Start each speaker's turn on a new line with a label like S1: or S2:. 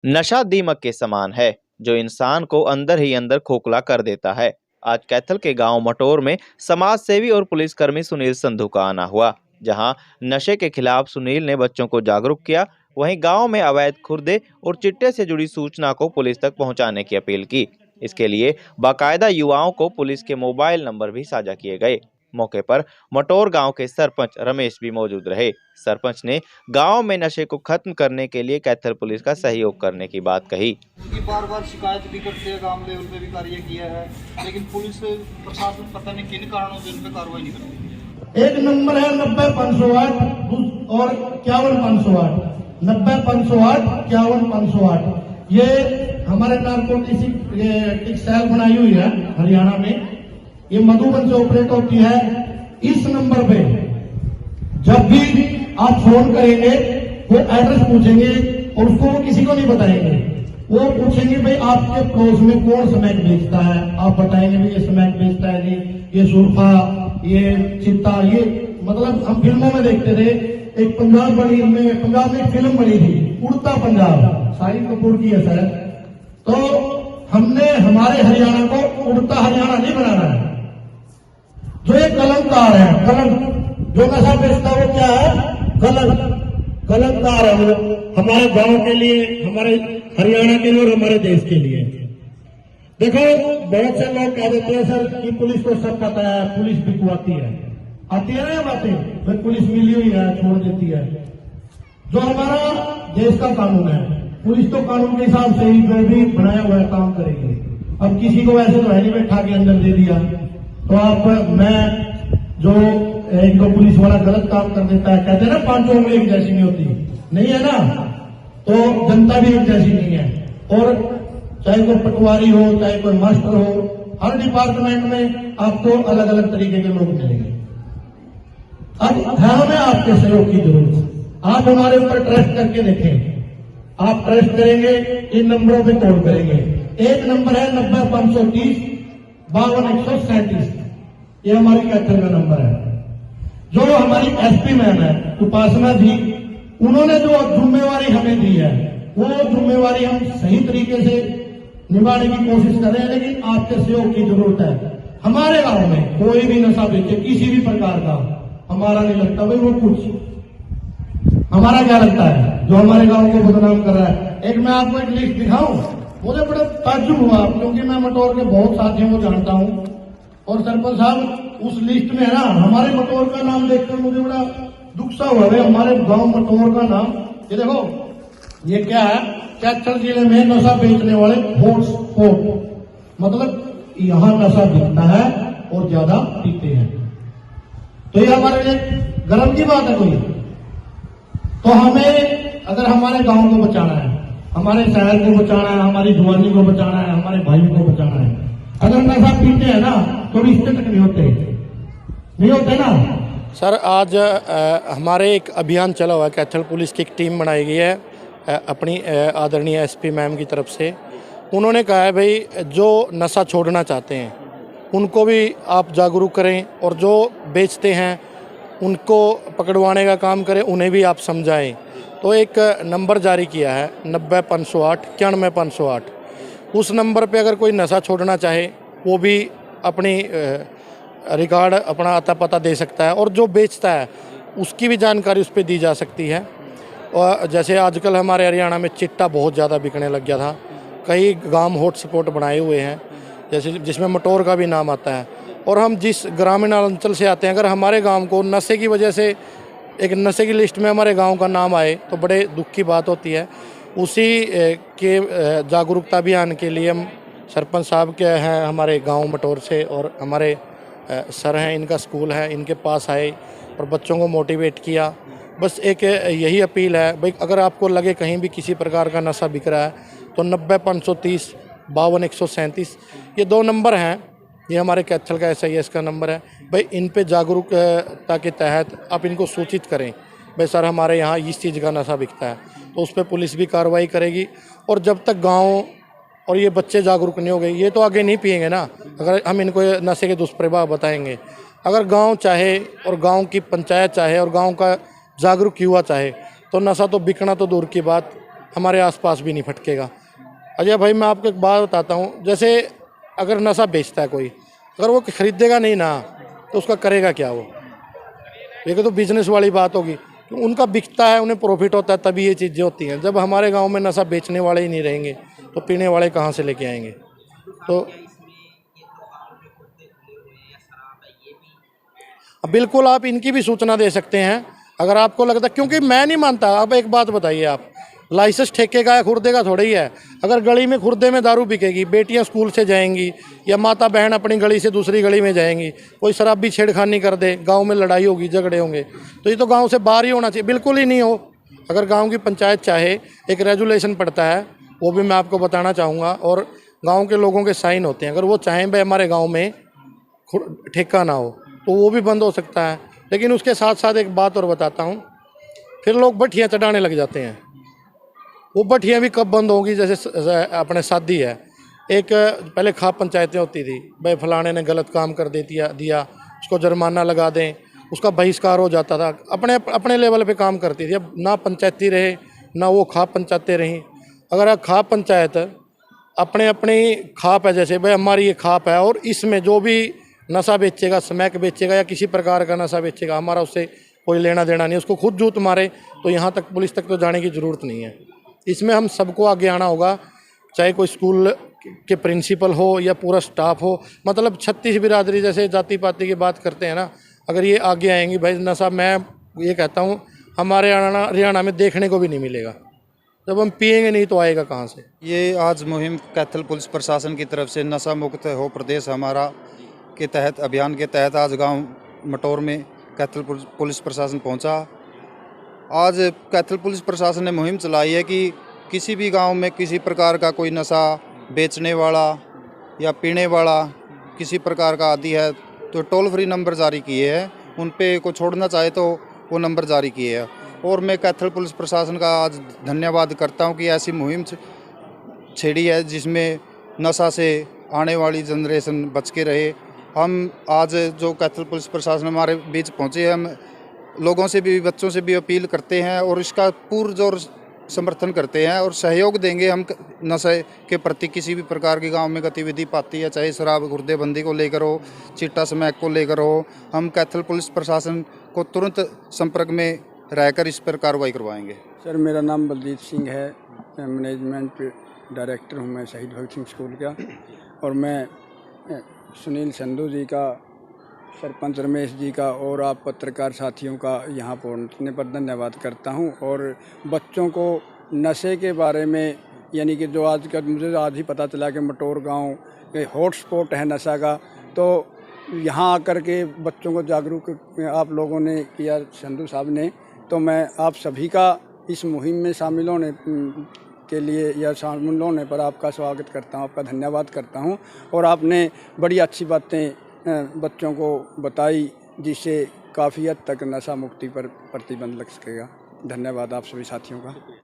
S1: नशा दीमक के समान है जो इंसान को अंदर ही अंदर खोखला कर देता है। आज कैथल के गांव मटोर में समाज सेवी और पुलिसकर्मी सुनील संधू का आना हुआ, जहां नशे के खिलाफ सुनील ने बच्चों को जागरूक किया। वहीं गांव में अवैध खुर्दे और चिट्टे से जुड़ी सूचना को पुलिस तक पहुंचाने की अपील की। इसके लिए बाकायदा युवाओं को पुलिस के मोबाइल नंबर भी साझा किए गए। मौके पर मटोर गांव के सरपंच रमेश भी मौजूद रहे। सरपंच ने गांव में नशे को खत्म करने के लिए कैथल पुलिस का सहयोग करने की बात कही।
S2: उनकी बार-बार शिकायत भी करते हैं, गांव लेवल पे भी कार्य किया है, लेकिन पुलिस प्रशासन पता नहीं किन कारणों से उन पे कार्रवाई नहीं करती।
S3: एक नंबर है 90-508 और 51-508, 90-508, 51-508। ये हमारे नारकोटिक सेल बनाई हुई है हरियाणा में। ये मधुबन से ऑपरेट होती है। इस नंबर पे जब भी आप फोन करेंगे वो एड्रेस पूछेंगे और उसको वो किसी को नहीं बताएंगे। वो पूछेंगे भाई आपके पड़ोस में कौन स्मैक बेचता है, आप बताएंगे भाई ये स्मैक बेचता है जी, ये सुरफा, ये चित्ता, ये मतलब हम फिल्मों में देखते थे। एक पंजाब में एक फिल्म बनी थी उड़ता पंजाब, शाहिद कपूर की है सर। तो हमने हमारे हरियाणा को उड़ता हरियाणा नहीं बनाना है। जो एक कलंकदार है, कलंक जो नशा बेचता है वो क्या है, कलंकदार है। वो हमारे गांव के लिए, हमारे हरियाणा के लिए और हमारे देश के लिए। देखो बहुत से लोग कह देते हैं सर कि पुलिस को सब पता है, पुलिस बिकवाती है, आती है ना बातें, फिर पुलिस मिली हुई है छोड़ देती है। जो हमारा देश का कानून है, पुलिस तो कानून के हिसाब से ही जो भी बनाया हुआ है काम करेगी। अब किसी को ऐसे तो है नहीं बैठा के अंदर दे दिया तो आप मैं जो एक दो पुलिस वाला गलत काम कर देता है, कहते हैं ना पांचों उंगली एक जैसी नहीं होती, नहीं है ना, तो जनता भी एक जैसी नहीं है। और चाहे कोई पटवारी हो, चाहे कोई मास्टर हो, हर डिपार्टमेंट में आपको अलग अलग तरीके के लोग मिलेंगे। अब है हमें आपके सहयोग की जरूरत। आप हमारे ऊपर ट्रस्ट करके देखें, आप ट्रस्ट करेंगे, इन नंबरों पे कॉल करेंगे। एक नंबर है 90-530 52-137, ये हमारी कैथल का नंबर है। जो हमारी एसपी मैम है उपासना जी, उन्होंने जो जिम्मेवारी हमें दी है वो जिम्मेवारी हम सही तरीके से निभाने की कोशिश कर रहे हैं, लेकिन आपके सहयोग की जरूरत है। हमारे गांव में कोई भी नशा बेचे किसी भी प्रकार का, हमारा नहीं लगता भाई वो कुछ, हमारा क्या लगता है जो हमारे गांव को बदनाम कर रहा है। एक मैं आपको एक लिस्ट दिखाऊं, मुझे बड़ा ताज्जुब हुआ क्योंकि मैं मटोर के बहुत साथियों को जानता हूं और सरपंच साहब उस लिस्ट में है ना हमारे मटोर का नाम देखकर मुझे बड़ा दुख सा हुआ है। हमारे गांव मटोर का नाम, ये देखो ये क्या है, कैथल जिले में नशा बेचने वाले हॉटस्पॉट, मतलब यहाँ नशा बिकता है और ज्यादा पीते हैं। तो ये हमारे लिए गर्व की बात है कोई। तो हमें अगर हमारे गांव को बचाना है, हमारे शहर को बचाना है, हमारी जवानी को बचाना है, हमारे भाइयों को बचाना है, अगर नशा पीते हैं ना तो रिश्ते तक नहीं होते ना।
S4: सर आज हमारे एक अभियान चला हुआ है, कैथल पुलिस की एक टीम बनाई गई है अपनी आदरणीय एसपी मैम की तरफ से। उन्होंने कहा है भाई जो नशा छोड़ना चाहते हैं उनको भी आप जागरूक करें और जो बेचते हैं उनको पकड़वाने का काम करें, उन्हें भी आप समझाएं। तो एक नंबर जारी किया है 90-508, 91-508। उस नंबर पे अगर कोई नशा छोड़ना चाहे वो भी अपनी रिकॉर्ड, अपना आता पता दे सकता है और जो बेचता है उसकी भी जानकारी उस पर दी जा सकती है। और जैसे आजकल हमारे हरियाणा में चिट्टा बहुत ज़्यादा बिकने लग गया था, कई गांव हॉटस्पॉट बनाए हुए हैं जैसे जिसमें मटोर का भी नाम आता है। और हम जिस ग्रामीण अंचल से आते हैं, अगर हमारे गांव को नशे की वजह से एक नशे की लिस्ट में हमारे गांव का नाम आए तो बड़े दुख की बात होती है। उसी के जागरूकता अभियान के लिए हम सरपंच साहब के हैं हमारे गांव मटोर से और हमारे सर हैं, इनका स्कूल है, इनके पास आए और बच्चों को मोटिवेट किया। बस एक यही अपील है भाई अगर आपको लगे कहीं भी किसी प्रकार का नशा बिक रहा है तो 90-530 52-137 ये दो नंबर हैं, ये हमारे कैथल का SIS का नंबर है। भाई इन पे जागरूकता के तहत आप इनको सूचित करें भाई सर हमारे यहाँ इस चीज़ का नशा बिकता है, तो उस पर पुलिस भी कार्रवाई करेगी। और जब तक गांव और ये बच्चे जागरूक नहीं हो गए ये तो आगे नहीं पिएंगे ना, अगर हम इनको नशे के दुष्प्रभाव बताएंगे। अगर गांव चाहे और गांव की पंचायत चाहे और गांव का जागरूक युवा चाहे तो नशा तो बिकना तो दूर की बात हमारे आसपास भी नहीं फटकेगा। अजय भाई, मैं आपको एक बात बताता हूँ, जैसे अगर नशा बेचता है कोई, अगर वो खरीदेगा नहीं ना तो उसका करेगा क्या वो? ये तो बिजनेस वाली बात होगी। तो उनका बिकता है, उन्हें प्रॉफिट होता है, तभी ये चीज़ें होती हैं। जब हमारे गांव में नशा बेचने वाले ही नहीं रहेंगे तो पीने वाले कहाँ से लेके आएंगे? तो बिल्कुल आप इनकी भी सूचना दे सकते हैं अगर आपको लगता, क्योंकि मैं नहीं मानता। अब एक बात बताइए आप, लाइसेंस ठेके का है, खुर्दे का थोड़ा ही है। अगर गली में खुर्दे में दारू बिकेगी, बेटियां स्कूल से जाएंगी या माता बहन अपनी गली से दूसरी गली में जाएंगी, कोई शराबी छेड़खानी कर दे, गांव में लड़ाई होगी, झगड़े होंगे, तो ये तो गांव से बाहर ही होना चाहिए, बिल्कुल ही नहीं हो। अगर गांव की पंचायत चाहे, एक रेजुलेशन पड़ता है, वो भी मैं आपको बताना चाहूँगा, और गाँव के लोगों के साइन होते हैं। अगर वो चाहें भाई हमारे गाँव में ठेका ना हो तो वो भी बंद हो सकता है। लेकिन उसके साथ साथ एक बात और बताता हूँ, फिर लोग भट्ठियाँ चढ़ाने लग जाते हैं। वो भट्ठियाँ भी कब बंद होंगी? जैसे अपने शादी है, एक पहले खाप पंचायतें होती थी, भाई फलाने ने गलत काम कर दिया उसको जुर्माना लगा दें, उसका बहिष्कार हो जाता था। अपने लेवल पे काम करती थी। अब ना पंचायती रहे ना वो खाप पंचायतें रहीं। अगर खाप पंचायत अपनी खाप है, जैसे भाई हमारी ये खाप है और इसमें जो भी नशा बेचेगा, स्मैक बेचेगा या किसी प्रकार का नशा बेचेगा, हमारा उससे कोई लेना देना नहीं। उसको खुद जूत मारे तो यहाँ तक, पुलिस तक तो जाने की ज़रूरत नहीं है। इसमें हम सबको आगे आना होगा, चाहे कोई स्कूल के प्रिंसिपल हो या पूरा स्टाफ हो। मतलब 36 बिरादरी जैसे जाति पाति की बात करते हैं ना, अगर ये आगे आएंगी भाई, नशा मैं ये कहता हूँ हमारे हरियाणा में देखने को भी नहीं मिलेगा। जब हम पिएंगे नहीं तो आएगा कहाँ से?
S2: ये आज मुहिम कैथल पुलिस प्रशासन की तरफ से नशा मुक्त हो प्रदेश हमारा के तहत, अभियान के तहत आज गांव मटौर में कैथल पुलिस प्रशासन पहुंचा। आज कैथल पुलिस प्रशासन ने मुहिम चलाई है कि किसी भी गांव में किसी प्रकार का कोई नशा बेचने वाला या पीने वाला किसी प्रकार का आदि है तो टोल फ्री नंबर जारी किए हैं, उन पे को छोड़ना चाहे तो वो नंबर जारी किए हैं। और मैं कैथल पुलिस प्रशासन का आज धन्यवाद करता हूं कि ऐसी मुहिम छेड़ी है जिसमें नशा से आने वाली जनरेशन बच के रहे। हम आज जो कैथल पुलिस प्रशासन हमारे बीच पहुंचे हैं, हम लोगों से भी, बच्चों से भी अपील करते हैं और इसका पुरजोर समर्थन करते हैं और सहयोग देंगे। हम नशे के प्रति किसी भी प्रकार की गांव में गतिविधि पाती है, चाहे शराब गुर्देबंदी को लेकर हो, चिट्टा स्मैक को लेकर हो, हम कैथल पुलिस प्रशासन को तुरंत संपर्क में रहकर इस पर कार्रवाई करवाएंगे।
S5: सर, मेरा नाम बलजीत सिंह है, मैनेजमेंट डायरेक्टर हूँ मैं शहीद भगत सिंह स्कूल का। और मैं सुनील संधू जी का, सरपंच रमेश जी का और आप पत्रकार साथियों का यहाँ पहुँचने पर धन्यवाद करता हूँ। और बच्चों को नशे के बारे में, यानी कि जो मुझे आज ही पता चला कि मटौर गांव हॉट स्पॉट है नशा का, तो यहाँ आकर के बच्चों को जागरूक आप लोगों ने किया, संधू साहब ने, तो मैं आप सभी का इस मुहिम में शामिल होने के लिए या शामिल होने पर आपका स्वागत करता हूँ, आपका धन्यवाद करता हूँ। और आपने बड़ी अच्छी बातें बच्चों को बताई जिससे काफ़ी हद तक नशा मुक्ति पर प्रतिबंध लग सकेगा। धन्यवाद आप सभी साथियों का।